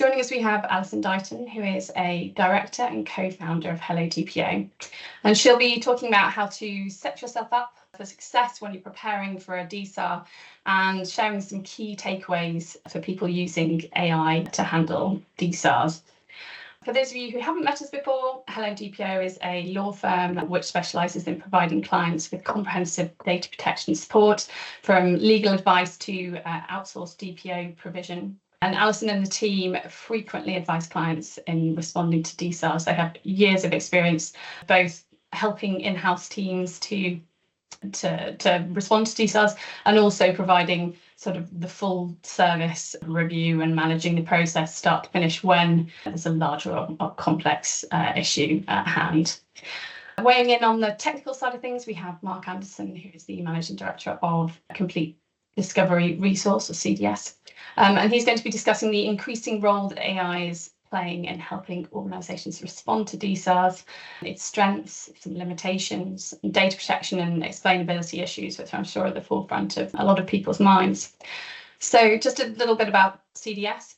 Joining us, we have Alison Deighton, who is a director and co-founder of HelloDPO. And she'll be talking about how to set yourself up for success when you're preparing for a DSAR and sharing some key takeaways for people using AI to handle DSARs. For those of you who haven't met us before, HelloDPO is a law firm which specialises in providing clients with comprehensive data protection support, from legal advice to outsourced DPO provision. And Alison and the team frequently advise clients in responding to DSARs. They have years of experience both helping in-house teams to respond to DSARs and also providing sort of the full service review and managing the process start to finish when there's a larger or complex issue at hand. Weighing in on the technical side of things, we have Mark Anderson, who is the Managing Director of Complete Discovery Resource, or CDS. And he's going to be discussing the increasing role that AI is playing in helping organisations respond to DSARs, its strengths, its limitations, data protection and explainability issues, which I'm sure are at the forefront of a lot of people's minds. So just a little bit about CDS.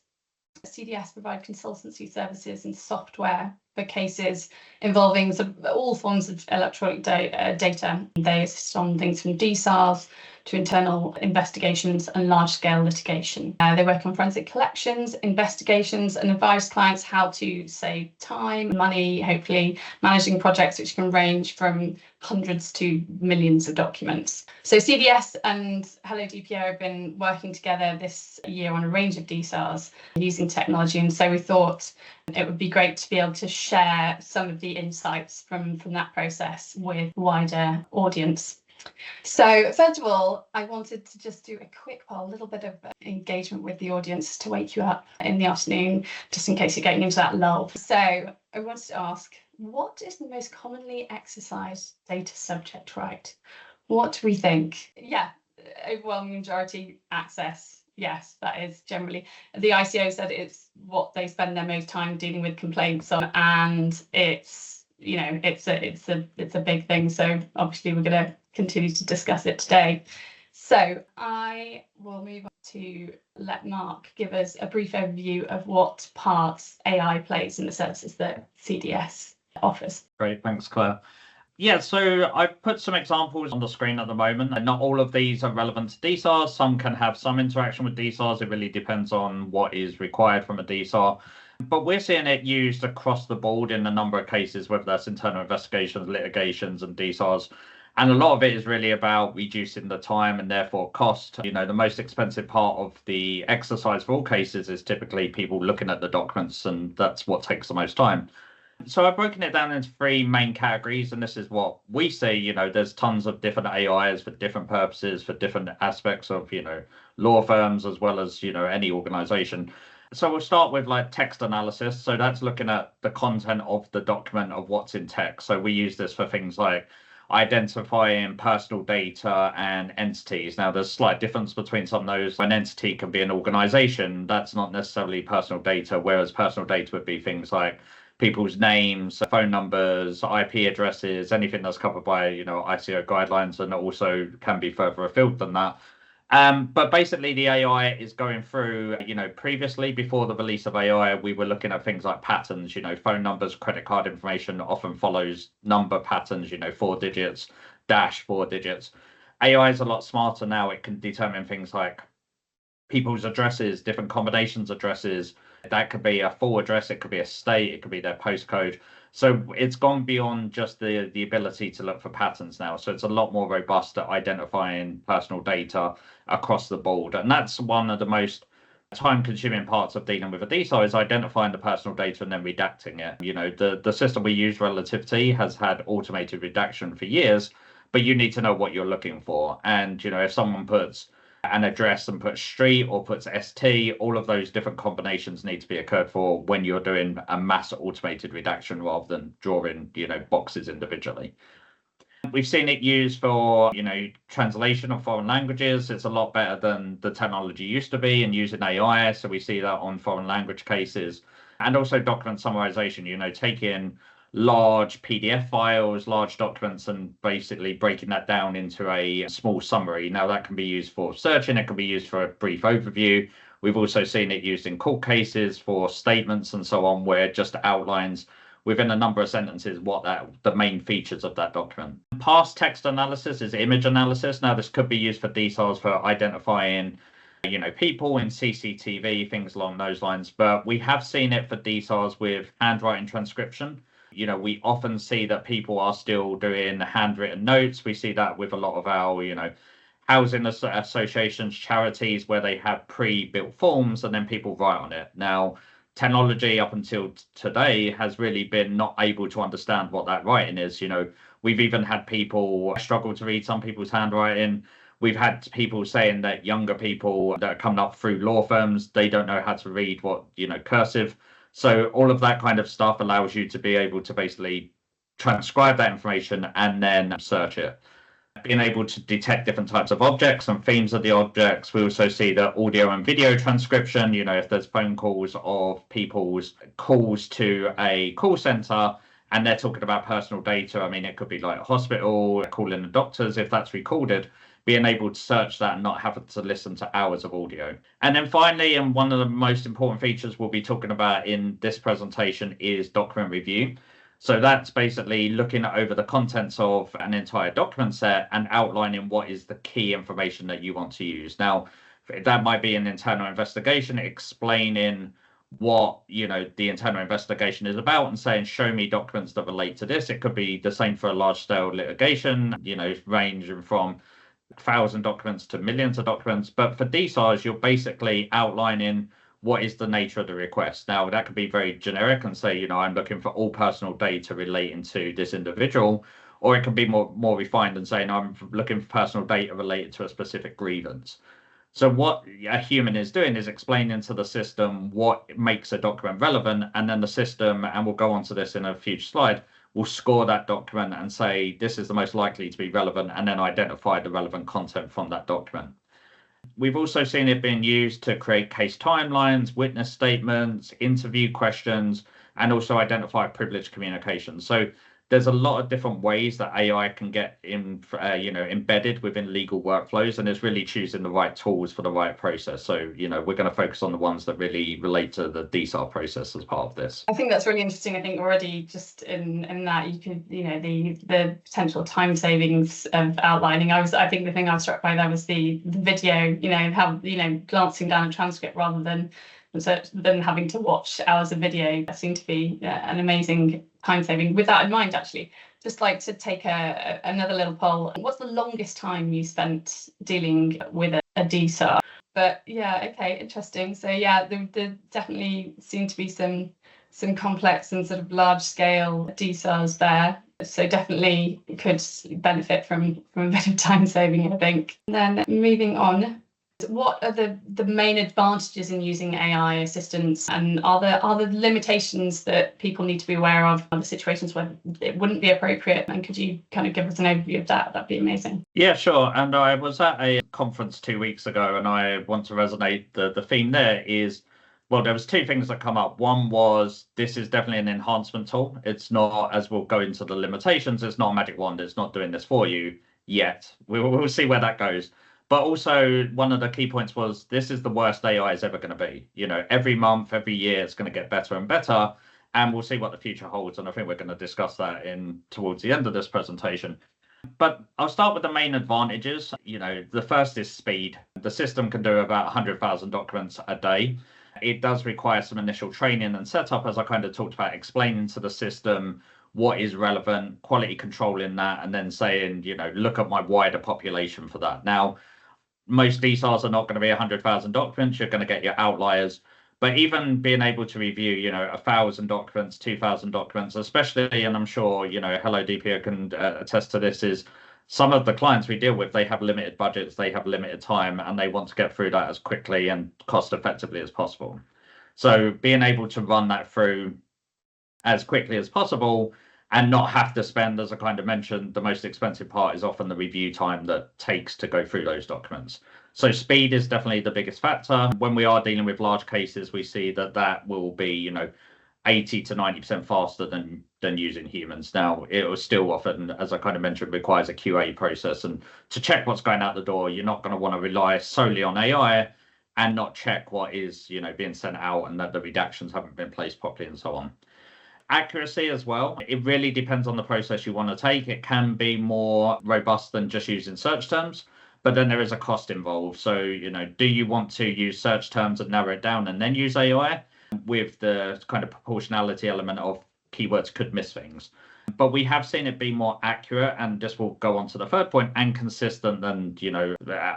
CDS provide consultancy services and software for cases involving all forms of electronic data. They assist on things from DSARs to internal investigations and large-scale litigation. They work on forensic collections, investigations, and advise clients how to save time, money, hopefully managing projects which can range from hundreds to millions of documents. So CDS and HelloDPO have been working together this year on a range of DSARs using technology, and so we thought it would be great to be able to share some of the insights from that process with wider audience. So first of all, I wanted to just do a quick poll, a little bit of engagement with the audience to wake you up in the afternoon, just in case you're getting into that lull. So I wanted to ask, what is the most commonly exercised data subject right? What do we think? Yeah, overwhelming majority access. Yes, that is generally. The ICO said it's what they spend their most time dealing with complaints on, and it's a big thing. So obviously we're going to continue to discuss it today. So I will move on to let Mark give us a brief overview of what parts AI plays in the services that CDS offers. Great, thanks, Claire. Yeah, so I've put some examples on the screen at the moment, and not all of these are relevant to DSARs. Some can have some interaction with DSARs. It really depends on what is required from a DSAR. But we're seeing it used across the board in a number of cases, whether that's internal investigations, litigations, and DSARs. And a lot of it is really about reducing the time and therefore cost. You know, the most expensive part of the exercise for all cases is typically people looking at the documents, and that's what takes the most time. So I've broken it down into three main categories, and this is what we see. You know, there's tons of different AIs for different purposes, for different aspects of, law firms as well as, any organization. So we'll start with like text analysis. So that's looking at the content of the document of what's in text. So we use this for things like identifying personal data and entities. Now, there's a slight difference between some of those. An entity can be an organization. That's not necessarily personal data, whereas personal data would be things like people's names, phone numbers, IP addresses, anything that's covered by, ICO guidelines, and also can be further afield than that. But basically, the AI is going through, previously, before the release of AI, we were looking at things like patterns, phone numbers, credit card information often follows number patterns, 4 digits, dash 4 digits. AI is a lot smarter now. It can determine things like people's addresses, different combinations of addresses. That could be a full address, it could be a state, it could be their postcode. So it's gone beyond just the ability to look for patterns now. So it's a lot more robust at identifying personal data across the board. And that's one of the most time-consuming parts of dealing with a DSAR, is identifying the personal data and then redacting it. The system we use, Relativity, has had automated redaction for years, but you need to know what you're looking for. And, if someone puts an address and puts street or puts ST, all of those different combinations need to be occurred for when you're doing a mass automated redaction rather than drawing, boxes individually. We've seen it used for, translation of foreign languages. It's a lot better than the technology used to be, and using AI. So we see that on foreign language cases, and also document summarization, taking large PDF files, large documents, and basically breaking that down into a small summary. Now, that can be used for searching, it can be used for a brief overview, We've also seen it used in court cases for statements and so on, where it just outlines within a number of sentences what the main features of that document. Past text analysis is image analysis. Now, this could be used for DSARs for identifying people in CCTV, things along those lines. But we have seen it for DSARs with handwriting transcription. We often see that people are still doing handwritten notes. We see that with a lot of our, housing associations, charities, where they have pre-built forms and then people write on it. Now, technology up until today has really been not able to understand what that writing is. We've even had people struggle to read some people's handwriting. We've had people saying that younger people that are coming up through law firms, they don't know how to read what, cursive. So all of that kind of stuff allows you to be able to basically transcribe that information and then search it. Being able to detect different types of objects and themes of the objects. We also see that audio and video transcription, if there's phone calls of people's calls to a call center and they're talking about personal data. I mean, it could be like a hospital, calling the doctors if that's recorded. Being able to search that and not having to listen to hours of audio. And then finally, and one of the most important features we'll be talking about in this presentation is document review. So that's basically looking over the contents of an entire document set and outlining what is the key information that you want to use. Now, that might be an internal investigation, explaining what the internal investigation is about and saying, show me documents that relate to this. It could be the same for a large scale litigation, ranging from 1,000 documents to millions of documents. But for DSARs, you're basically outlining what is the nature of the request. Now, that could be very generic and say, I'm looking for all personal data relating to this individual, or it can be more refined and saying, I'm looking for personal data related to a specific grievance. So what a human is doing is explaining to the system what makes a document relevant, and then the system, and we'll go on to this in a future slide, will score that document and say, this is the most likely to be relevant, and then identify the relevant content from that document. We've also seen it being used to create case timelines, witness statements, interview questions, and also identify privileged communication. So there's a lot of different ways that AI can get embedded within legal workflows, and it's really choosing the right tools for the right process. So, we're going to focus on the ones that really relate to the DSAR process as part of this. I think that's really interesting. I think already just in that you could, the potential time savings of outlining. I think the thing I was struck by there was the video, how, glancing down a transcript rather than having to watch hours of video. That seemed to be an amazing time saving. With that in mind, actually, just like to take another little poll. What's the longest time you spent dealing with a DSAR? But yeah, okay, interesting. So yeah, there definitely seem to be some complex and sort of large scale DSARs there. So definitely could benefit from a bit of time saving, I think. And then moving on. What are the main advantages in using AI assistance, and are there limitations that people need to be aware of, the situations where it wouldn't be appropriate? And could you kind of give us an overview of that? That'd be amazing. Yeah, sure. And I was at a conference 2 weeks ago, and I want to resonate the theme there is, well, there was two things that come up. One was, this is definitely an enhancement tool. It's not, as we'll go into the limitations, it's not a magic wand. It's not doing this for you yet. We'll see where that goes. But also, one of the key points was, this is the worst AI is ever going to be. Every month, every year, it's going to get better and better, and we'll see what the future holds. And I think we're going to discuss that towards the end of this presentation. But I'll start with the main advantages. The first is speed. The system can do about 100,000 documents a day. It does require some initial training and setup, as I kind of talked about, explaining to the system what is relevant, quality control in that, and then saying, look at my wider population for that. Now, most DSARs are not going to be 100,000 documents. You're going to get your outliers. But even being able to review, 1,000 documents, 2,000 documents, especially, and I'm sure, HelloDPO can attest to this, is some of the clients we deal with, they have limited budgets, they have limited time, and they want to get through that as quickly and cost effectively as possible. So being able to run that through as quickly as possible and not have to spend, as I kind of mentioned, the most expensive part is often the review time that takes to go through those documents. So speed is definitely the biggest factor. When we are dealing with large cases, we see that will be, 80 to 90% faster than using humans. Now, it will still often, as I kind of mentioned, requires a QA process. And to check what's going out the door, you're not going to want to rely solely on AI. and not check what is, being sent out and that the redactions haven't been placed properly and so on. Accuracy as well. It really depends on the process you want to take. It can be more robust than just using search terms, but then there is a cost involved. So, do you want to use search terms and narrow it down and then use AI with the kind of proportionality element of keywords could miss things? But we have seen it be more accurate, and this will go on to the third point, and consistent than,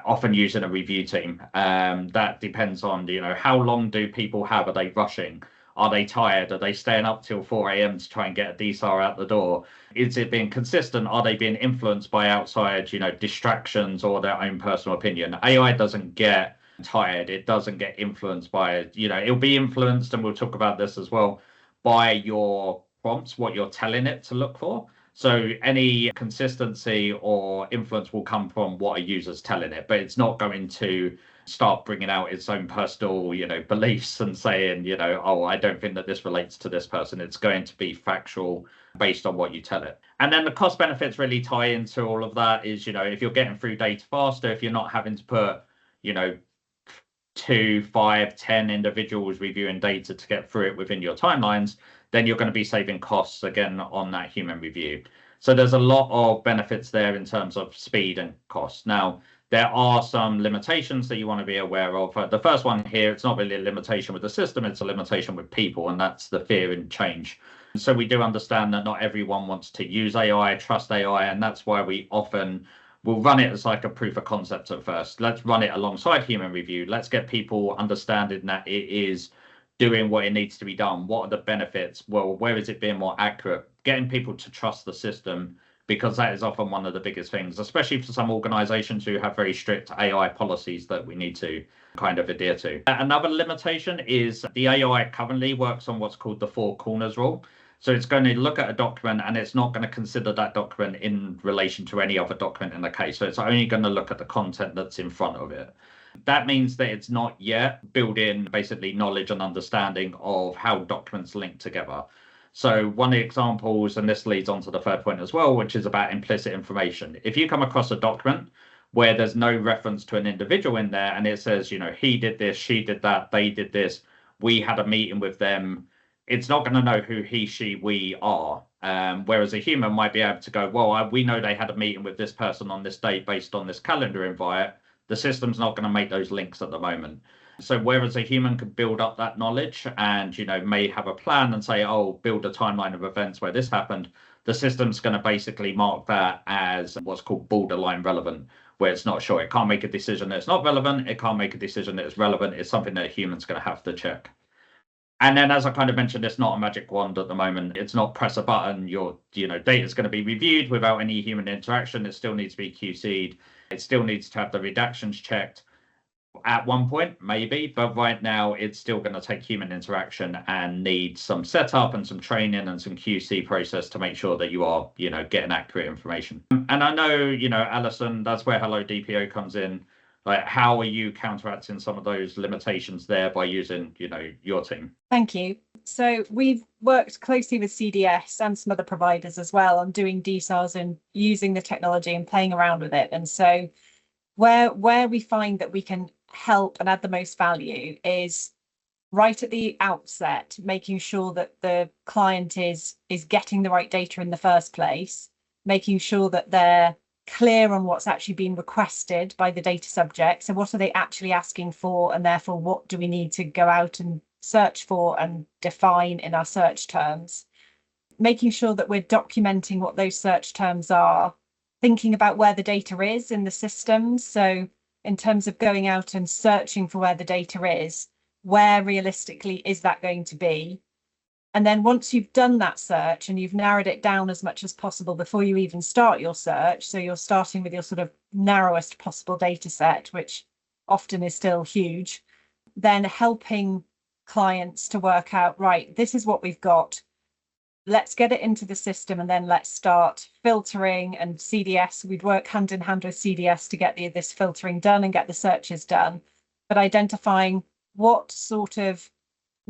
often using a review team. That depends on, how long do people have? Are they rushing? Are they tired? Are they staying up till 4 a.m. to try and get a DSAR out the door? Is it being consistent? Are they being influenced by outside, distractions or their own personal opinion? AI doesn't get tired. It doesn't get influenced by, it'll be influenced, and we'll talk about this as well, by your prompts, what you're telling it to look for. So any consistency or influence will come from what a user's telling it, but it's not going to start bringing out its own personal, beliefs and saying, oh, I don't think that this relates to this person. It's going to be factual based on what you tell it. And then the cost benefits really tie into all of that is, if you're getting through data faster, if you're not having to put, 2, 5, 10 individuals reviewing data to get through it within your timelines, then you're going to be saving costs again on that human review. So there's a lot of benefits there in terms of speed and cost. Now, there are some limitations that you want to be aware of. The first one here, it's not really a limitation with the system, it's a limitation with people, and that's the fear in change. So we do understand that not everyone wants to use AI, trust AI, and that's why we often will run it as like a proof of concept at first. Let's run it alongside human review. Let's get people understanding that it is doing what it needs to be done. What are the benefits? Well, where is it being more accurate? Getting people to trust the system, because that is often one of the biggest things, especially for some organizations who have very strict AI policies that we need to kind of adhere to. Another limitation is the AI currently works on what's called the 4 corners rule. So it's going to look at a document and it's not going to consider that document in relation to any other document in the case. So it's only going to look at the content that's in front of it. That means that it's not yet built in basically knowledge and understanding of how documents link together. So one of the examples, and this leads on to the third point as well, which is about implicit information. If you come across a document where there's no reference to an individual in there and it says, he did this, she did that, they did this, we had a meeting with them, it's not going to know who he, she, we are. Whereas a human might be able to go, well, we know they had a meeting with this person on this date based on this calendar invite. The system's not going to make those links at the moment. So whereas a human could build up that knowledge and, may have a plan and say, oh, build a timeline of events where this happened, the system's going to basically mark that as what's called borderline relevant, where it's not sure. It can't make a decision that it's not relevant. It can't make a decision that it's relevant. It's something that a human's going to have to check. And then, as I kind of mentioned, it's not a magic wand at the moment. It's not press a button, your data is going to be reviewed without any human interaction. It still needs to be QC'd. It still needs to have the redactions checked. At one point, maybe, but right now it's still going to take human interaction and need some setup and some training and some QC process to make sure that you are, getting accurate information. And I know, Alison, that's where HelloDPO comes in. Like, how are you counteracting some of those limitations there by using, your team? Thank you. So we've worked closely with CDS and some other providers as well on doing DSARs and using the technology and playing around with it. And so where we find that we can help and add the most value is right at the outset, making sure that the client is getting the right data in the first place, making sure that they're clear on what's actually being requested by the data subject. So what are they actually asking for, and therefore what do we need to go out and search for and define in our search terms, making sure that we're documenting what those search terms are, thinking about where the data is in the system. So in terms of going out and searching for where the data is, where realistically is that going to be? And then once you've done that search and you've narrowed it down as much as possible before you even start your search, so you're starting with your sort of narrowest possible data set, which often is still huge, then helping clients to work out, right, this is what we've got. Let's get it into the system and then let's start filtering. And CDS, we'd work hand in hand with CDS to get this filtering done and get the searches done, but identifying what sort of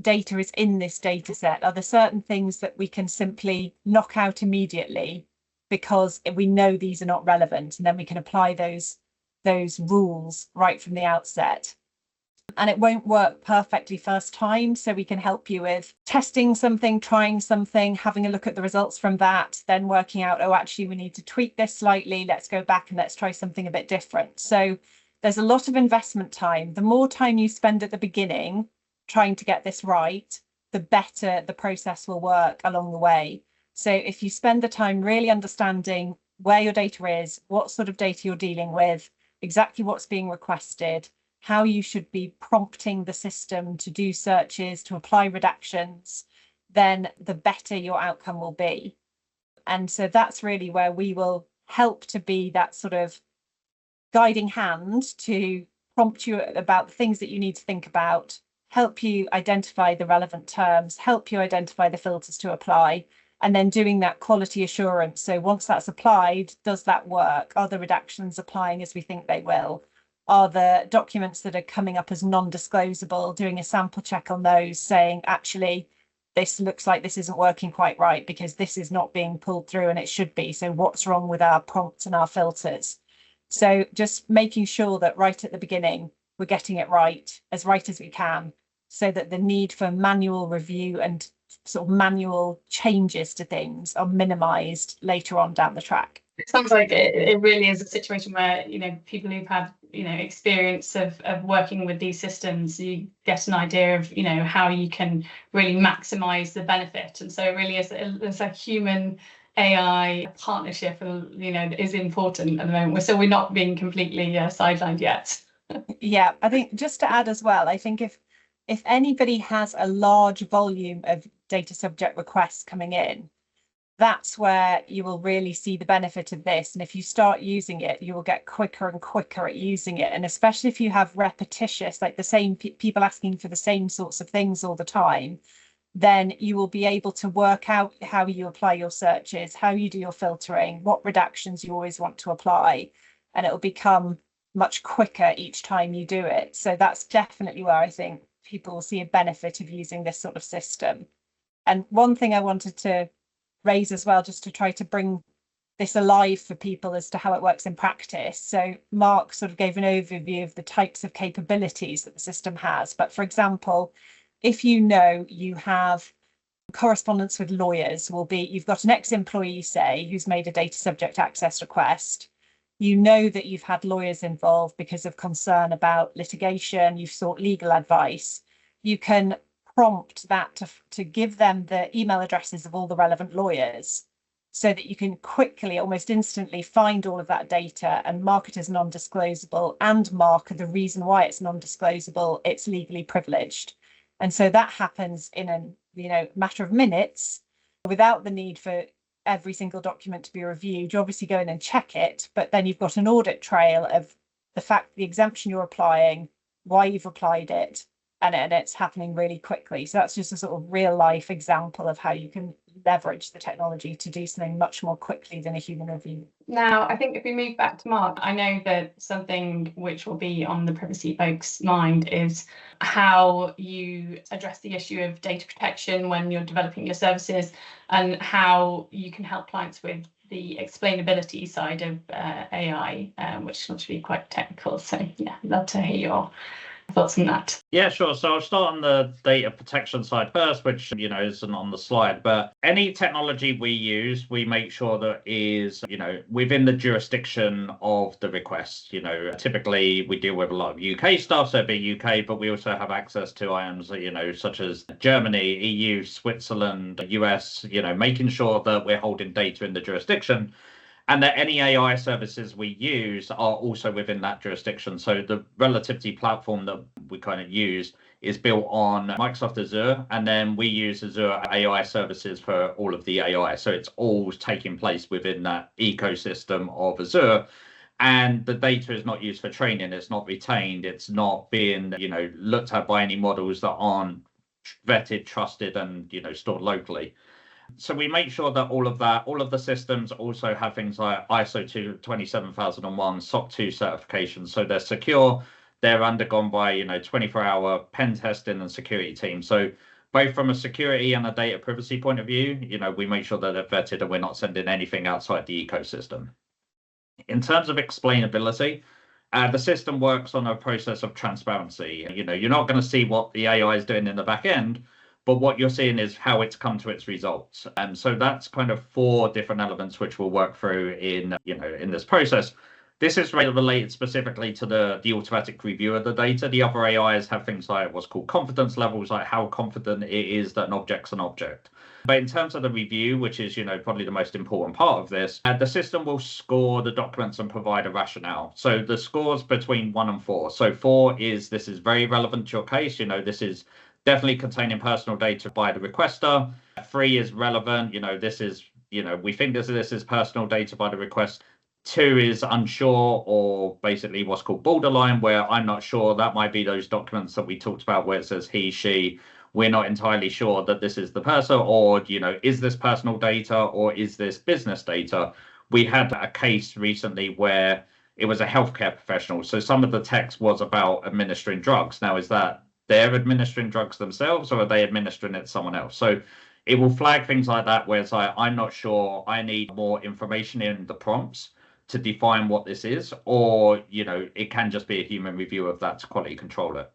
data is in this data set. Are there certain things that we can simply knock out immediately because we know these are not relevant, and then we can apply those rules right from the outset. and it won't work perfectly first time. So we can help you with testing something, trying something, having a look at the results from that, then working out, oh, actually, we need to tweak this slightly. Let's go back and let's try something a bit different. So there's a lot of investment time. The more time you spend at the beginning trying to get this right, the better the process will work along the way. So if you spend the time really understanding where your data is, what sort of data you're dealing with, exactly what's being requested, how you should be prompting the system to do searches, to apply redactions, then the better your outcome will be. And so that's really where we will help to be that sort of guiding hand to prompt you about the things that you need to think about, help you identify the relevant terms, help you identify the filters to apply, and then doing that quality assurance. So once that's applied, does that work? Are the redactions applying as we think they will? Are the documents that are coming up as non-disclosable, doing a sample check on those, saying, actually, this looks like this isn't working quite right because this is not being pulled through and it should be. So what's wrong with our prompts and our filters? So just making sure that right at the beginning, we're getting it right as we can, so that the need for manual review and sort of manual changes to things are minimized later on down the track. It sounds like it really is a situation where, people who've had, experience of working with these systems, you get an idea of, how you can really maximize the benefit. And so it really is, it's a human AI partnership, that is important at the moment. So we're not being completely sidelined yet. Yeah, I think just to add as well, I think if anybody has a large volume of data subject requests coming in, that's where you will really see the benefit of this. And if you start using it, you will get quicker and quicker at using it. And especially if you have repetitious, like the same people asking for the same sorts of things all the time, then you will be able to work out how you apply your searches, how you do your filtering, what redactions you always want to apply, and it will become much quicker each time you do it. So that's definitely where I think people will see a benefit of using this sort of system. And one thing I wanted to raise as well, just to try to bring this alive for people as to how it works in practice. So Mark sort of gave an overview of the types of capabilities that the system has. But for example, if you have correspondence with lawyers, you've got an ex-employee, say, who's made a data subject access request. You know that you've had lawyers involved because of concern about litigation, you've sought legal advice. You can prompt that to give them the email addresses of all the relevant lawyers, so that you can quickly, almost instantly, find all of that data and mark it as non-disclosable, and mark the reason why it's non-disclosable, it's legally privileged. And so that happens in a matter of minutes, without the need for every single document to be reviewed. You obviously go in and check it, but then you've got an audit trail of the fact, the exemption you're applying, why you've applied it, and it's happening really quickly. So that's just a sort of real life example of how you can leverage the technology to do something much more quickly than a human review. Now, I think if we move back to Mark, I know that something which will be on the privacy folks' mind is how you address the issue of data protection when you're developing your services, and how you can help clients with the explainability side of AI, which will be quite technical. So yeah, I'd love to hear your thoughts on that. Yeah, sure. So I'll start on the data protection side first, which, isn't on the slide. But any technology we use, we make sure that is, within the jurisdiction of the request. Typically we deal with a lot of UK stuff, so it'd be UK, but we also have access to IAMs, such as Germany, EU, Switzerland, US, making sure that we're holding data in the jurisdiction, and that any AI services we use are also within that jurisdiction. So the Relativity platform that we kind of use is built on Microsoft Azure, and then we use Azure AI services for all of the AI. So it's all taking place within that ecosystem of Azure. And the data is not used for training, it's not retained, it's not being, looked at by any models that aren't vetted, trusted, and, stored locally. So we make sure that all of the systems also have things like ISO 27001, SOC 2 certifications. So they're secure, they're undergone by, 24-hour pen testing and security teams. So both from a security and a data privacy point of view, we make sure that they're vetted and we're not sending anything outside the ecosystem. In terms of explainability, The system works on a process of transparency. You're not going to see what the AI is doing in the back end, but what you're seeing is how it's come to its results. And so that's kind of 4 different elements which we'll work through in this process. This is related specifically to the automatic review of the data. The other AIs have things like what's called confidence levels, like how confident it is that an object's an object. But in terms of the review, which is, probably the most important part of this, the system will score the documents and provide a rationale. So the scores between 1 and 4. So 4 is, this is very relevant to your case. This is definitely containing personal data by the requester. 3 is relevant. This is, we think this is personal data by the request. 2 is unsure, or basically what's called borderline, where I'm not sure. That might be those documents that we talked about where it says he, she. We're not entirely sure that this is the person, or, is this personal data or is this business data? We had a case recently where it was a healthcare professional. So some of the text was about administering drugs. Now, is that they're administering drugs themselves, or are they administering it to someone else? So it will flag things like that where it's like, I'm not sure, I need more information in the prompts to define what this is, or, it can just be a human review of that to quality control it.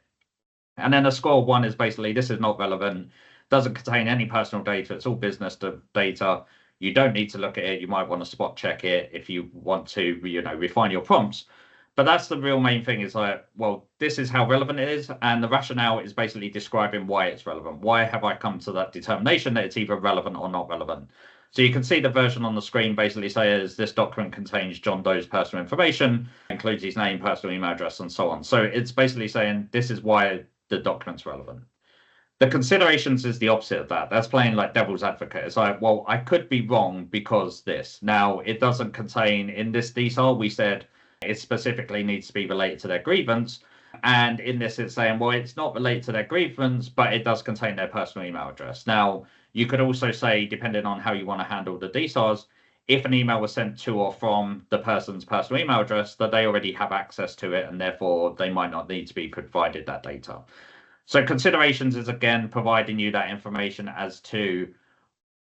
And then a score of 1 is basically, this is not relevant, doesn't contain any personal data, it's all business data. You don't need to look at it. You might want to spot check it if you want to, refine your prompts. But that's the real main thing, is like, well, this is how relevant it is. And the rationale is basically describing why it's relevant. Why have I come to that determination that it's either relevant or not relevant? So you can see the version on the screen basically says this document contains John Doe's personal information, includes his name, personal email address, and so on. So it's basically saying this is why the document's relevant. The considerations is the opposite of that. That's playing like devil's advocate. It's like, well, I could be wrong because this. Now, it doesn't contain, in this DSAR, we said it specifically needs to be related to their grievance. And in this, it's saying, well, it's not related to their grievance, but it does contain their personal email address. Now, you could also say, depending on how you want to handle the DSARs, if an email was sent to or from the person's personal email address, that they already have access to it, and therefore they might not need to be provided that data. So considerations is, again, providing you that information as to,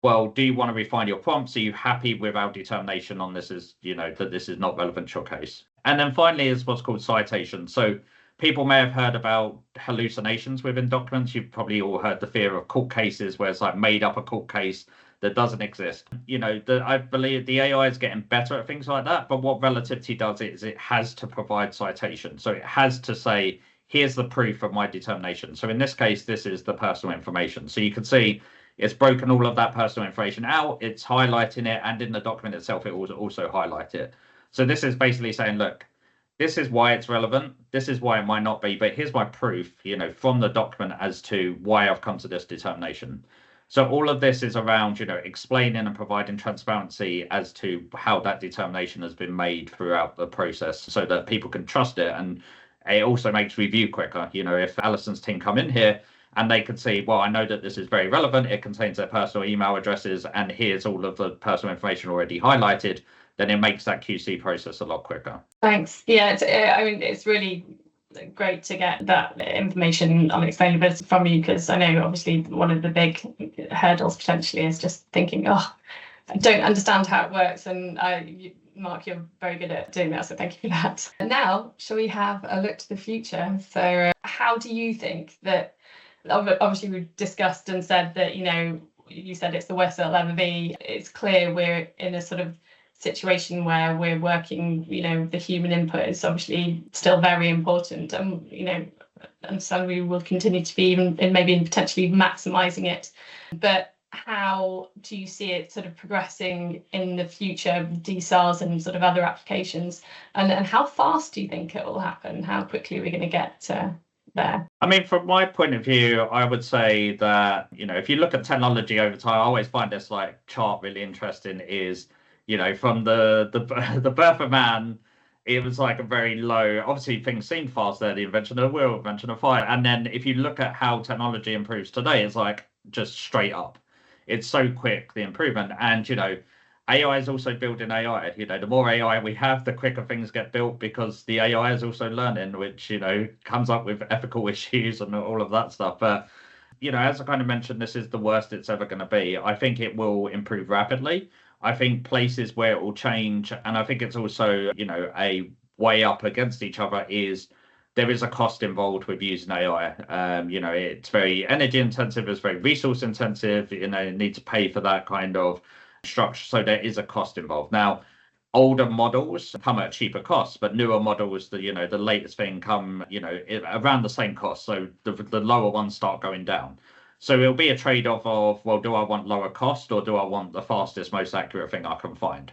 well, do you want to refine your prompts? Are you happy with our determination on this is, that this is not relevant to your case? And then finally is what's called citation. So people may have heard about hallucinations within documents. You've probably all heard the fear of court cases where it's like made up a court case that doesn't exist. I believe the AI is getting better at things like that. But what relativity does is it has to provide citation. So it has to say, here's the proof of my determination. So in this case, this is the personal information. So you can see it's broken all of that personal information out. It's highlighting it. And in the document itself, it will also highlight it. So this is basically saying, look, this is why it's relevant. This is why it might not be. But here's my proof, from the document as to why I've come to this determination. So all of this is around, explaining and providing transparency as to how that determination has been made throughout the process so that people can trust it. And it also makes review quicker. If Alison's team come in here and they can see, well, I know that this is very relevant. It contains their personal email addresses, and here's all of the personal information already highlighted, then it makes that QC process a lot quicker. Thanks. Yeah, it's really great to get that information on explainability from you, because I know obviously one of the big hurdles potentially is just thinking, oh, I don't understand how it works, and Mark, you're very good at doing that, so thank you for that. And now, shall we have a look to the future? So how do you think that, obviously we've discussed and said that, you said it's the worst it'll ever be. It's clear we're in a sort of situation where we're working, the human input is obviously still very important, and, and so we will continue to be even maybe potentially maximising it. But how do you see it sort of progressing in the future, DSARs and sort of other applications, and how fast do you think it will happen? How quickly are we going to get there? I mean, from my point of view, I would say that, if you look at technology over time, I always find this chart really interesting. Is, from the birth of man, it was a very low, obviously things seemed fast there, the invention of the wheel, invention of fire. And then if you look at how technology improves today, it's just straight up. It's so quick, the improvement. And, AI is also building AI. The more AI we have, the quicker things get built, because the AI is also learning, which, comes up with ethical issues and all of that stuff. But, as I kind of mentioned, this is the worst it's ever going to be. I think it will improve rapidly. I think places where it will change, and I think it's also, a weigh up against each other is there is a cost involved with using AI. You know, it's very energy intensive, it's very resource intensive, you know, you need to pay for that kind of structure. So there is a cost involved. Now, older models come at cheaper costs, but newer models, the, you know, the latest thing come, you know, around the same cost. So the lower ones start going down. So it'll be a trade-off of, well, do I want lower cost or do I want the fastest, most accurate thing I can find?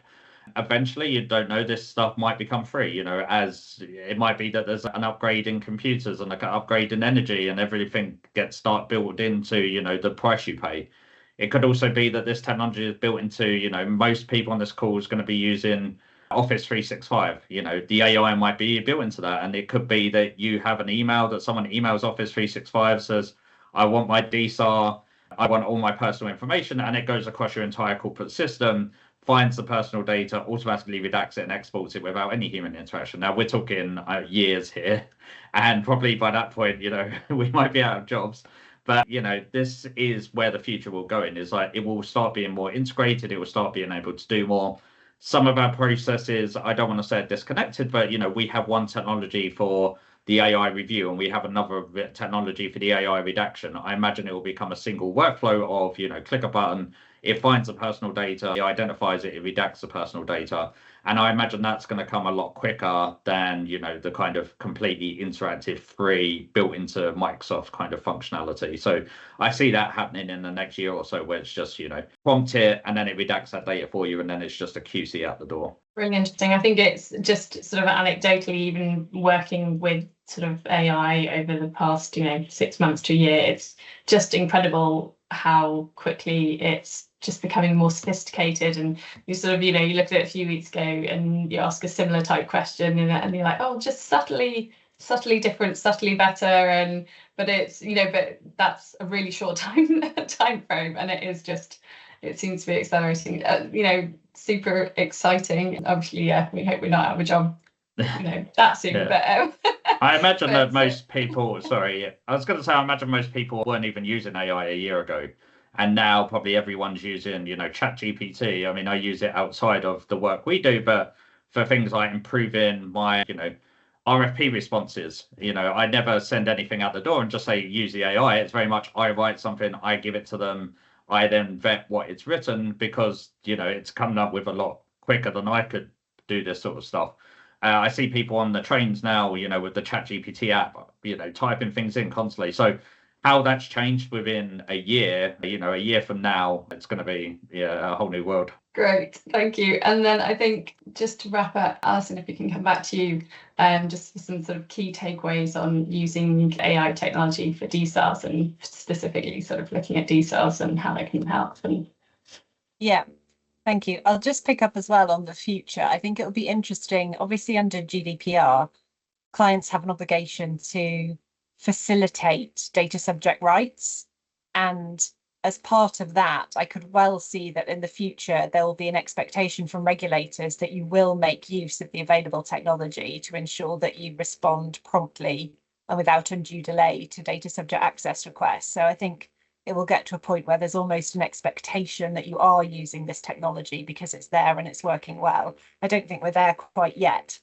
Eventually, you don't know, this stuff might become free, you know, as it might be that there's an upgrade in computers and an upgrade in energy and everything gets built into, you know, the price you pay. It could also be that this technology is built into, you know, most people on this call is going to be using Office 365. You know, the AI might be built into that. And it could be that you have an email that someone emails Office 365, says, I want my DSAR, I want all my personal information, and it goes across your entire corporate system, finds the personal data, automatically redacts it and exports it without any human interaction. Now, we're talking years here, and probably by that point, you know, we might be out of jobs. But, you know, this is where the future will go in, is like it will start being more integrated. It will start being able to do more. Some of our processes, I don't want to say disconnected, but, you know, we have one technology for the AI review and we have another technology for the AI redaction. I imagine it will become a single workflow of, you know, click a button, it finds the personal data, it identifies it, it redacts the personal data. And I imagine that's going to come a lot quicker than, you know, the kind of completely interactive, free, built into Microsoft kind of functionality. So I see that happening in the next year or so, where it's just, you know, prompt it and then it redacts that data for you, and then it's just a QC out the door. Really interesting. I think it's just sort of anecdotally, even working with sort of AI over the past, you know, 6 months to a year, it's just incredible how quickly it's just becoming more sophisticated. And you sort of, you know, you looked at it a few weeks ago and you ask a similar type question and you're like, oh, just subtly different, subtly better. And but it's, you know, but that's a really short time frame, and it seems to be accelerating. You know, super exciting. Obviously, yeah, we hope we're not out of a job, you know, that soon. Yeah. But I imagine that most people, I was going to say, I imagine most people weren't even using AI a year ago. And now probably everyone's using, you know, ChatGPT. I mean, I use it outside of the work we do, but for things like improving my, you know, RFP responses, you know, I never send anything out the door and just say, use the AI. It's very much, I write something, I give it to them. I then vet what it's written, because, you know, it's coming up with a lot quicker than I could do this sort of stuff. I see people on the trains now, you know, with the ChatGPT app, you know, typing things in constantly. So how that's changed within a year, you know, a year from now, it's going to be a whole new world. Great, thank you. And then I think just to wrap up, Alison, if we can come back to you, just for some sort of key takeaways on using AI technology for DSARs, and specifically sort of looking at DSARs and how they can help. And yeah, thank you. I'll just pick up as well on the future. I think it'll be interesting. Obviously, under GDPR, clients have an obligation to facilitate data subject rights, and as part of that, I could well see that in the future there will be an expectation from regulators that you will make use of the available technology to ensure that you respond promptly and without undue delay to data subject access requests. So I think it will get to a point where there's almost an expectation that you are using this technology because it's there and it's working well. I don't think we're there quite yet,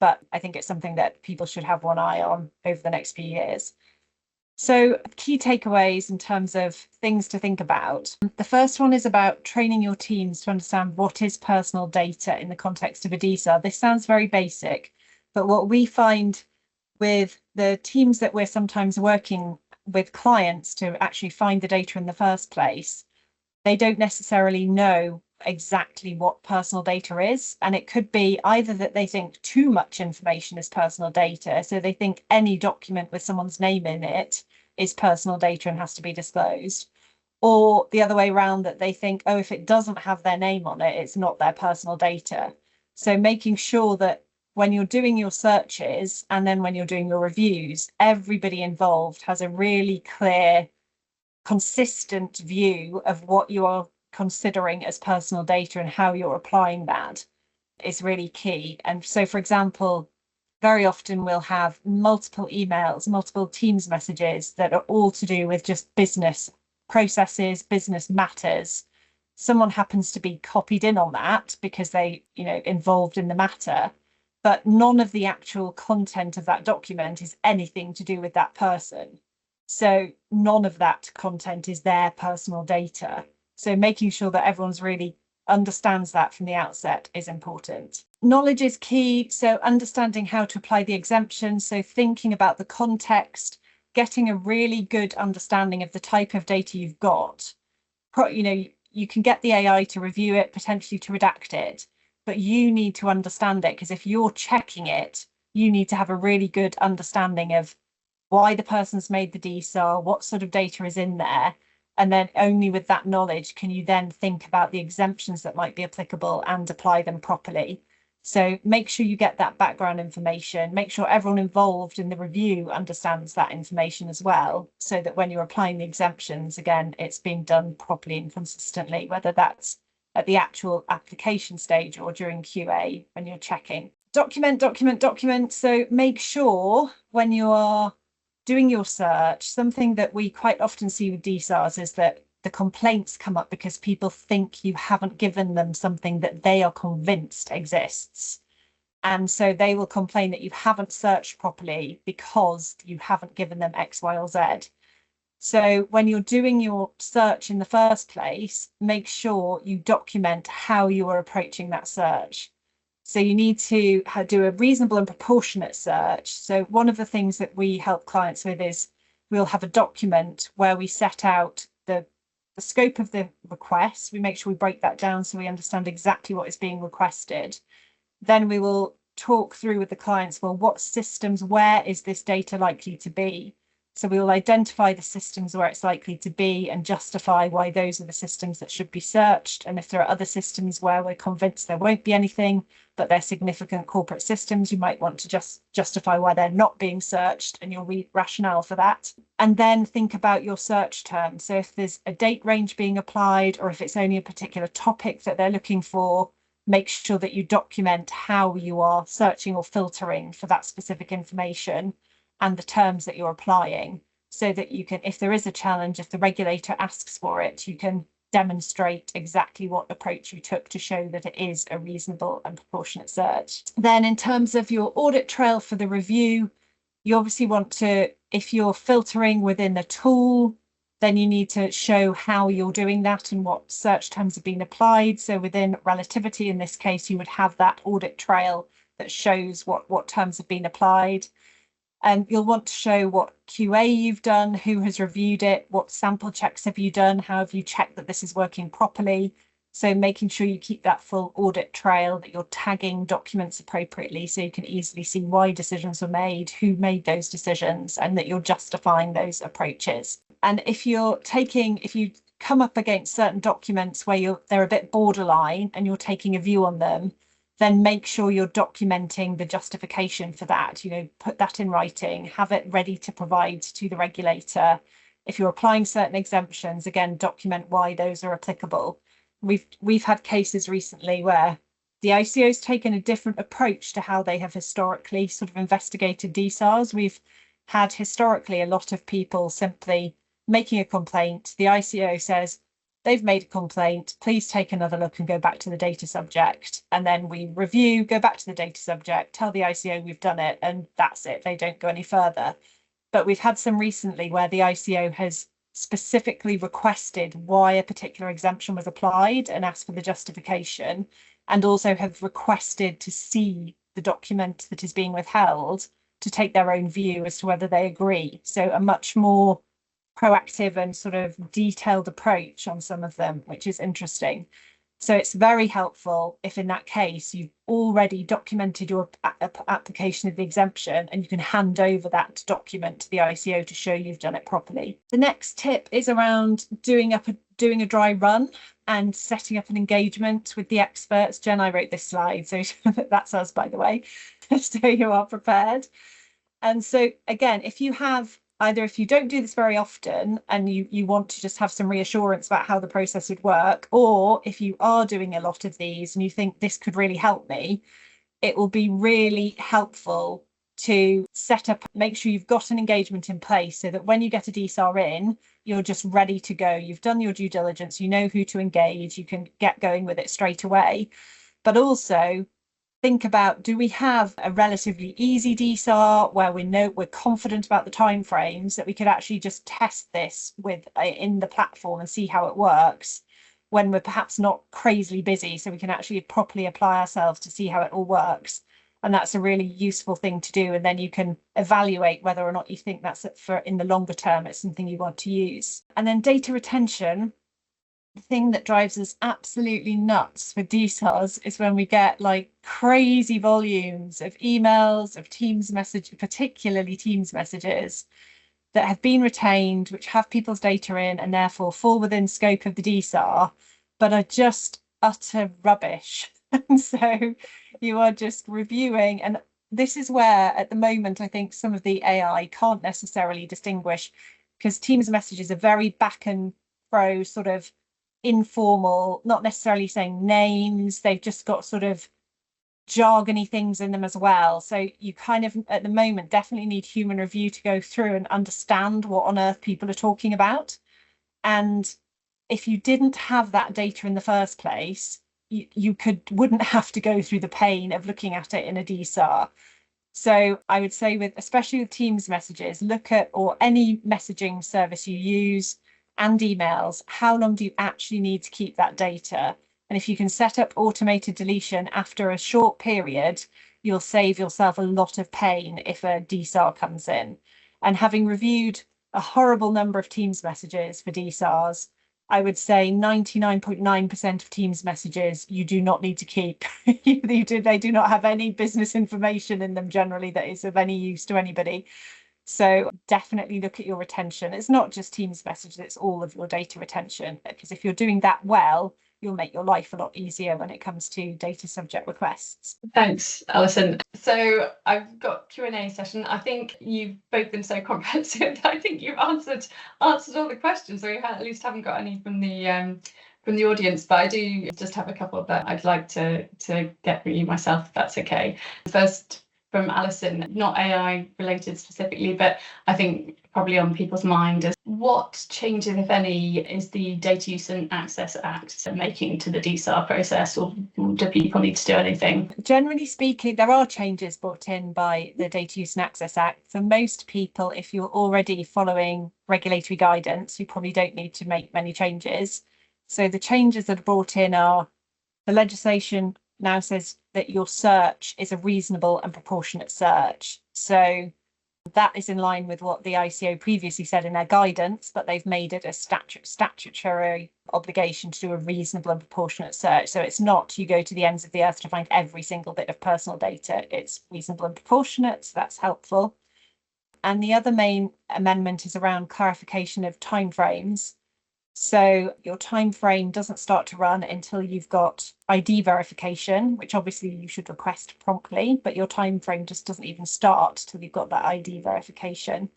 but I think it's something that people should have one eye on over the next few years. So key takeaways in terms of things to think about. The first one is about training your teams to understand what is personal data in the context of a DSAR. This sounds very basic, but what we find with the teams that we're sometimes working with clients to actually find the data in the first place, they don't necessarily know exactly what personal data is. And it could be either that they think too much information is personal data, so they think any document with someone's name in it is personal data and has to be disclosed, or the other way around, that they think, oh, if it doesn't have their name on it, it's not their personal data. So making sure that when you're doing your searches and then when you're doing your reviews, everybody involved has a really clear, consistent view of what you are considering as personal data and how you're applying that is really key. And so, for example, very often we'll have multiple emails, multiple Teams messages that are all to do with just business processes, business matters. Someone happens to be copied in on that because they, you know, involved in the matter. but none of the actual content of that document is anything to do with that person. So none of that content is their personal data. So making sure that everyone's really understands that from the outset is important. Knowledge is key. So understanding how to apply the exemption. So thinking about the context, getting a really good understanding of the type of data you've got. You can get the AI to review it, potentially to redact it, but you need to understand it, because if you're checking it, you need to have a really good understanding of why the person's made the DSAR, what sort of data is in there. And then only with that knowledge can you then think about the exemptions that might be applicable and apply them properly. So make sure you get that background information, make sure everyone involved in the review understands that information as well, so that when you're applying the exemptions, again, it's being done properly and consistently, whether that's at the actual application stage or during QA when you're checking. Document. So make sure when you are doing your search, something that we quite often see with DSARs is that the complaints come up because people think you haven't given them something that they are convinced exists. And so they will complain that you haven't searched properly because you haven't given them X, Y, or Z. So when you're doing your search in the first place, make sure you document how you are approaching that search. So you need to do a reasonable and proportionate search. So one of the things that we help clients with is we'll have a document where we set out the scope of the request. We make sure we break that down so we understand exactly what is being requested. Then we will talk through with the clients, well, what systems, where is this data likely to be? So we will identify the systems where it's likely to be and justify why those are the systems that should be searched. And if there are other systems where we're convinced there won't be anything, but they're significant corporate systems, you might want to just justify why they're not being searched and your rationale for that. And then think about your search terms. So if there's a date range being applied, or if it's only a particular topic that they're looking for, make sure that you document how you are searching or filtering for that specific information and the terms that you're applying, so that you can, if there is a challenge, if the regulator asks for it, you can demonstrate exactly what approach you took to show that it is a reasonable and proportionate search. Then in terms of your audit trail for the review, you obviously want to, if you're filtering within the tool, then you need to show how you're doing that and what search terms have been applied. So within relativity, in this case, you would have that audit trail that shows what terms have been applied. And you'll want to show what QA you've done, who has reviewed it, what sample checks have you done, how have you checked that this is working properly. So making sure you keep that full audit trail, that you're tagging documents appropriately so you can easily see why decisions were made, who made those decisions, and that you're justifying those approaches. And if you come up against certain documents where they're a bit borderline and you're taking a view on them, then make sure you're documenting the justification for that. Put that in writing, have it ready to provide to the regulator. If you're applying certain exemptions, again, document why those are applicable. We've had cases recently where the ICO's taken a different approach to how they have historically sort of investigated DSARs. We've had historically a lot of people simply making a complaint. The ICO says, they've made a complaint, please take another look and go back to the data subject. And then we review, go back to the data subject, tell the ICO we've done it, and that's it. They don't go any further. But we've had some recently where the ICO has specifically requested why a particular exemption was applied and asked for the justification, and also have requested to see the document that is being withheld to take their own view as to whether they agree. So a much more proactive and sort of detailed approach on some of them, which is interesting. So it's very helpful if in that case you've already documented your application of the exemption and you can hand over that document to the ICO to show you've done it properly. The next tip is around doing a dry run and setting up an engagement with the experts. Jen, I wrote this slide, so that's us, by the way, so you are prepared. And so again, if you don't do this very often and you want to just have some reassurance about how the process would work, or if you are doing a lot of these and you think this could really help me, it will be really helpful to set up, make sure you've got an engagement in place so that when you get a DSAR in, you're just ready to go. You've done your due diligence, you know who to engage, you can get going with it straight away. But also think about, do we have a relatively easy DSAR where we're confident about the timeframes that we could actually just test this with in the platform and see how it works when we're perhaps not crazily busy, so we can actually properly apply ourselves to see how it all works. And that's a really useful thing to do. And then you can evaluate whether or not you think that's for in the longer term, it's something you want to use. And then data retention. The thing that drives us absolutely nuts with DSARs is when we get like crazy volumes of emails, of Teams messages, particularly Teams messages that have been retained, which have people's data in and therefore fall within scope of the DSAR, but are just utter rubbish. And so you are just reviewing. And this is where at the moment, I think some of the AI can't necessarily distinguish, because Teams messages are very back and fro, sort of informal, not necessarily saying names. They've just got sort of jargony things in them as well. So you kind of, at the moment, definitely need human review to go through and understand what on earth people are talking about. And if you didn't have that data in the first place, you wouldn't have to go through the pain of looking at it in a DSAR. So I would say especially with Teams messages, look at, or any messaging service you use and emails, how long do you actually need to keep that data? And if you can set up automated deletion after a short period, you'll save yourself a lot of pain if a DSAR comes in. And having reviewed a horrible number of Teams messages for DSARs, I would say 99.9% of Teams messages you do not need to keep. They do not have any business information in them generally that is of any use to anybody. So definitely look at your retention. It's not just Teams messages, it's all of your data retention, because if you're doing that well, you'll make your life a lot easier when it comes to data subject requests. Thanks, Alison. So I've got Q&A session. I think you've both been so comprehensive. I think you've answered all the questions, or you at least haven't got any from the audience. But I do just have a couple that I'd like to get through you myself, if that's okay. First, from Alison, not AI related specifically, but I think probably on people's mind is what changes, if any, is the Data Use and Access Act making to the DSAR process, or do people need to do anything? Generally speaking, there are changes brought in by the Data Use and Access Act. For most people, if you're already following regulatory guidance, you probably don't need to make many changes. So the changes that are brought in are the legislation now says that your search is a reasonable and proportionate search. So that is in line with what the ICO previously said in their guidance, but they've made it a statutory obligation to do a reasonable and proportionate search. So it's not you go to the ends of the earth to find every single bit of personal data. It's reasonable and proportionate, so that's helpful. And the other main amendment is around clarification of timeframes. So your time frame doesn't start to run until you've got ID verification, which obviously you should request promptly, but your time frame just doesn't even start till you've got that ID verification.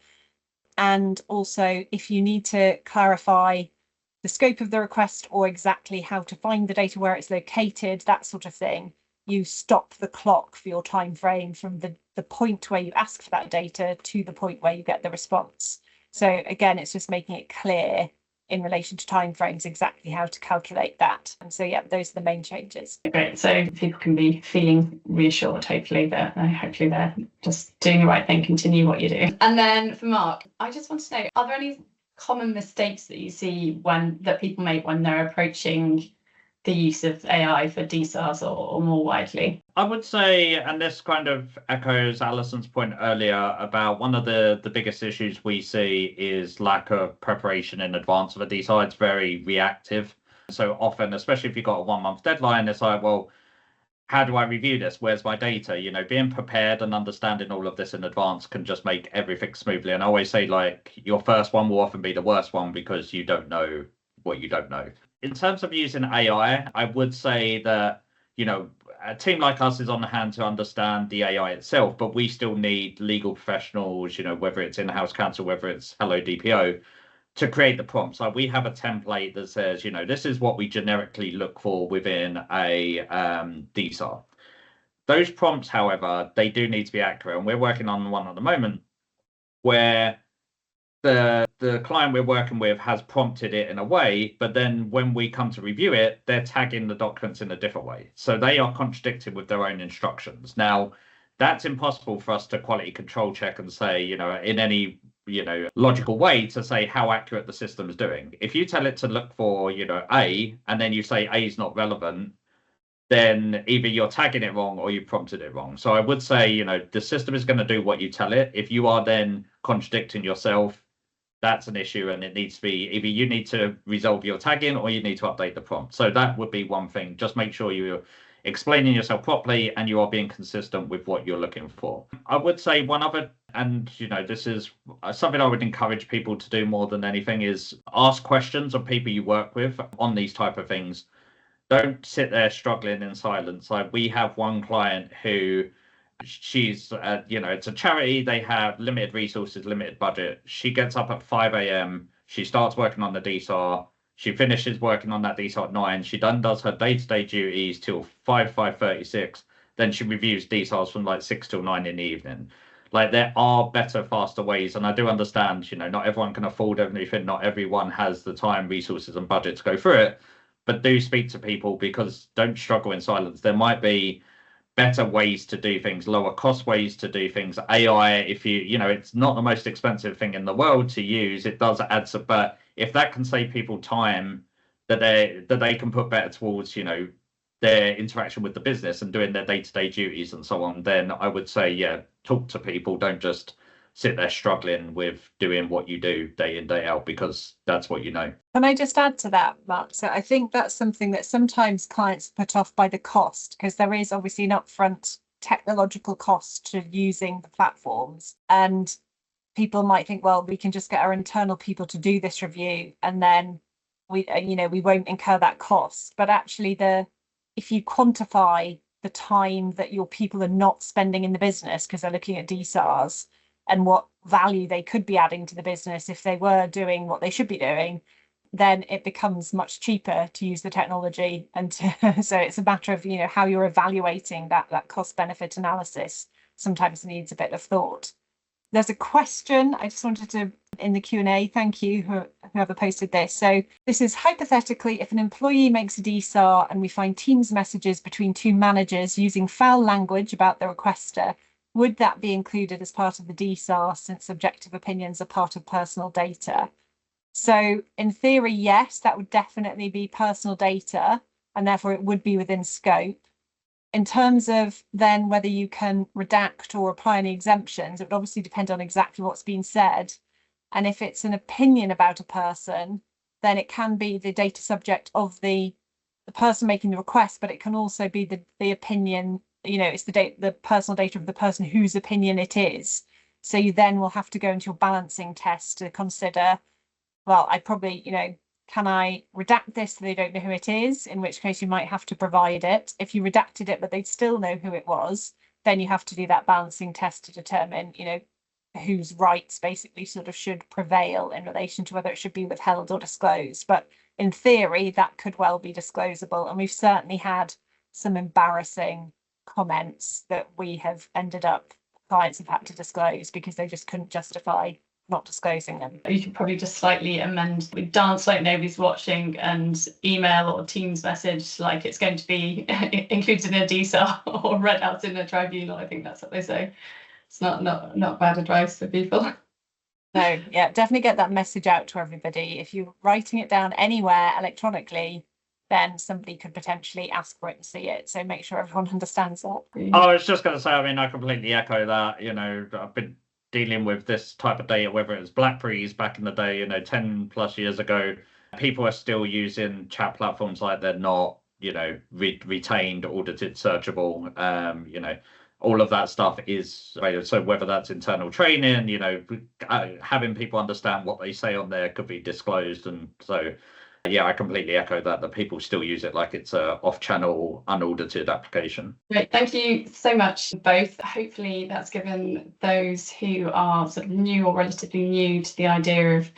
And also, if you need to clarify the scope of the request or exactly how to find the data, where it's located, that sort of thing, you stop the clock for your time frame from the point where you ask for that data to the point where you get the response. So again, it's just making it clear in relation to timeframes exactly how to calculate that. And so yeah, those are the main changes. Great. So people can be feeling reassured, hopefully they're just doing the right thing, continue what you do. And then for Mark, I just want to know, are there any common mistakes that you see that people make when they're approaching the use of AI for DSARs or more widely? I would say, and this kind of echoes Alison's point earlier about one of the biggest issues we see is lack of preparation in advance of a DSAR. It's very reactive. So often, especially if you've got a 1 month deadline, it's like, well, how do I review this? Where's my data? You know, being prepared and understanding all of this in advance can just make everything smoothly. And I always say, like, your first one will often be the worst one because you don't know what you don't know. In terms of using AI, I would say that, you know, a team like us is on hand to understand the AI itself, but we still need legal professionals, you know, whether it's in-house counsel, whether it's HelloDPO, to create the prompts. Like we have a template that says, you know, this is what we generically look for within a DSAR. Those prompts, however, they do need to be accurate. And we're working on one at the moment where the the client we're working with has prompted it in a way, but then when we come to review it, they're tagging the documents in a different way. So they are contradicting with their own instructions. Now, that's impossible for us to quality control check and say, in any, logical way to say how accurate the system is doing. If you tell it to look for, A, and then you say A is not relevant, then either you're tagging it wrong or you prompted it wrong. So I would say, the system is going to do what you tell it. If you are then contradicting yourself, that's an issue, and it needs to be either you need to resolve your tagging or you need to update the prompt. So that would be one thing. Just make sure you're explaining yourself properly and you are being consistent with what you're looking for. I would say one other, and this is something I would encourage people to do more than anything, is ask questions of people you work with on these type of things. Don't sit there struggling in silence. Like, we have one client who, she's it's a charity, they have limited resources, limited budget. She gets up at 5 a.m, she starts working on the DSAR, she finishes working on that DSAR at 9, she then does her day-to-day duties till 5:36, then she reviews DSARs from like 6 till 9 in the evening. Like, there are better, faster ways, and I do understand, not everyone can afford everything, not everyone has the time, resources and budget to go through it, but do speak to people, because don't struggle in silence. There might be better ways to do things, lower cost ways to do things. AI, if it's not the most expensive thing in the world to use, it does add up, but if that can save people time that they can put better towards, their interaction with the business and doing their day-to-day duties and so on, then I would say, yeah, talk to people. Don't just sit there struggling with doing what you do day in, day out, because that's what you know. Can I just add to that, Mark? So I think that's something that sometimes clients are put off by the cost, because there is obviously an upfront technological cost to using the platforms. And people might think, well, we can just get our internal people to do this review and then we won't incur that cost. But actually, if you quantify the time that your people are not spending in the business because they're looking at DSARs, and what value they could be adding to the business if they were doing what they should be doing, then it becomes much cheaper to use the technology. And so it's a matter of, how you're evaluating that cost benefit analysis sometimes needs a bit of thought. There's a question I just wanted to, in the Q&A, thank you, whoever posted this. So this is, hypothetically, if an employee makes a DSAR and we find Teams messages between two managers using foul language about the requester, would that be included as part of the DSAR, since subjective opinions are part of personal data? So in theory, yes, that would definitely be personal data, and therefore it would be within scope. In terms of then whether you can redact or apply any exemptions, it would obviously depend on exactly what's been said. And if it's an opinion about a person, then it can be the data subject of the person making the request, but it can also be the opinion. It's the personal data of the person whose opinion it is. So you then will have to go into your balancing test to consider, well, I probably, can I redact this so they don't know who it is? In which case you might have to provide it. If you redacted it, but they'd still know who it was, then you have to do that balancing test to determine, whose rights basically sort of should prevail in relation to whether it should be withheld or disclosed. But in theory, that could well be disclosable. And we've certainly had some embarrassing comments that we have ended up, clients have had to disclose because they just couldn't justify not disclosing them. You could probably just slightly amend, dance like nobody's watching, and email or Teams message like it's going to be included in a DSAR or read out in a tribunal. I think that's what they say. It's not bad advice for people. No, yeah, definitely get that message out to everybody. If you're writing it down anywhere electronically, then somebody could potentially ask for it and see it. So make sure everyone understands that. I was just going to say, I completely echo that. I've been dealing with this type of data, whether it was BlackBerries back in the day, 10 plus years ago. People are still using chat platforms like they're not, retained, audited, searchable. All of that stuff is, so whether that's internal training, having people understand what they say on there could be disclosed. And so, yeah, I completely echo that people still use it like it's a off-channel, unaudited application. Great, thank you so much, both. Hopefully that's given those who are sort of new or relatively new to the idea of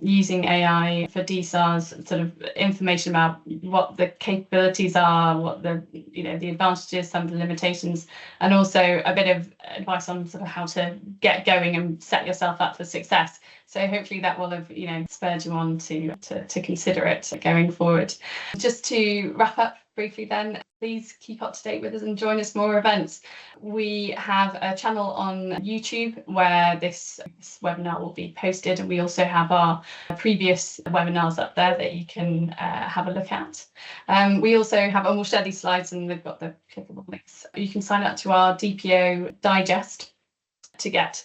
using AI for DSARs sort of information about what the capabilities are, what the the advantages, some of the limitations, and also a bit of advice on sort of how to get going and set yourself up for success. So hopefully that will have, spurred you on to consider it going forward. Just to wrap up briefly then, please keep up to date with us and join us for more events. We have a channel on YouTube where this webinar will be posted, and we also have our previous webinars up there that you can have a look at. We also have, and we'll share these slides and they've got the clickable links. You can sign up to our DPO digest to get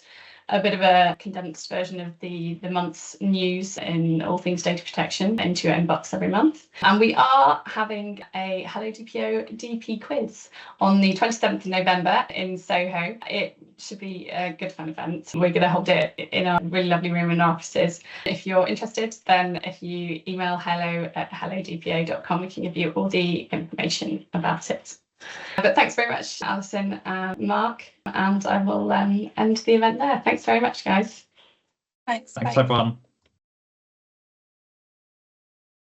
a bit of a condensed version of the month's news in all things data protection into your inbox every month. And we are having a HelloDPO DP quiz on the 27th of November in Soho. It should be a good fun event. We're going to hold it in our really lovely room in our offices. If you're interested, then if you email hello@hellodpo.com, we can give you all the information about it. But thanks very much, Alison and Mark, and I will end the event there. Thanks very much, guys. Thanks. Thanks, Bye. everyone.